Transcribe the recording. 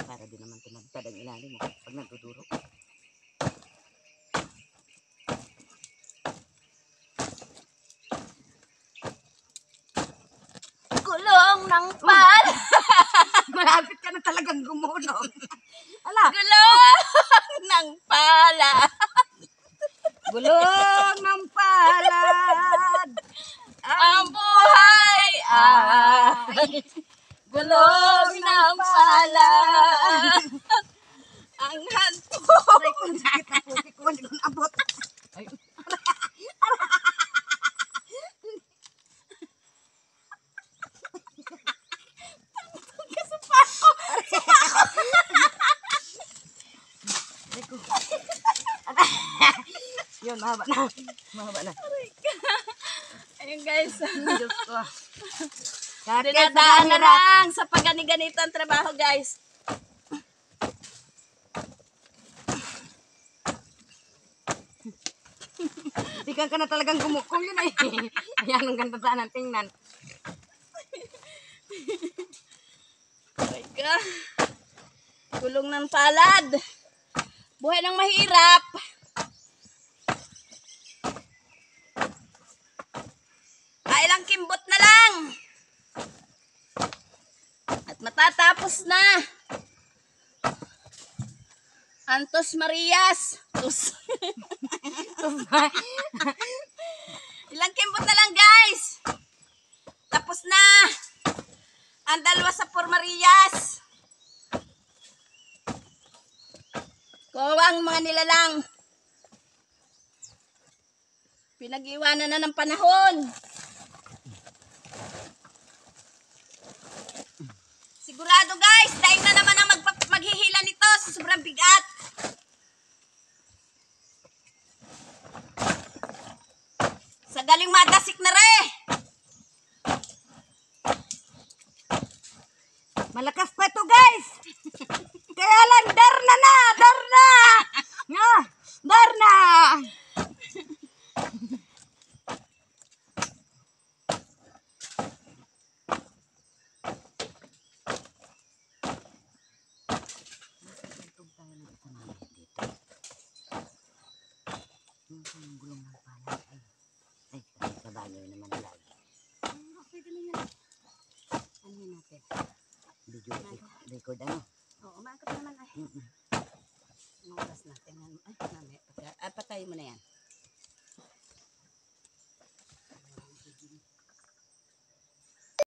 Para din naman tumagtad ang ilalim mo pag nagduduro. Gulong ng pala. Malapit ka na talagang gumulong. Ala. Gulong ng pala. Gulong ng palad. Ang buhay ay gulong ng pala. Ang hanto. Ay, kung sakit na puti ko, hindi ko naabot. Ay. Yun, mahaba na. Mahaba na. Ayun guys. Diyos ko. Sakit sa Dinadaan na hirap. lang sa pagani-ganito ang trabaho guys. Di ka na talagang gumukong yun ay. Ayan ang ganda saan ang tingnan. Oh my God. Gulong ng palad. Buhay ng mahirap. Ilang kimbot na lang. At matatapos na. Antos Marias. Ilang kimbot na lang guys. Tapos na. Ang dalawa sa Por Marias. Kawang mga nilalang. Pinag-iwanan na ng panahon. Sigurado guys, daig na naman ang maghihila nito sa sobrang bigat. Sa galing matasik na re. Malakas pa ito guys. Kaya lang, darna na. Darna. Nga, darna. Yung gulong ng palad ay sa banyo naman lagi. Pwede na yan. Ano yun natin? Video record ano? Oo, umakot naman ay. Ang oras natin. Ay, patay mo na yan.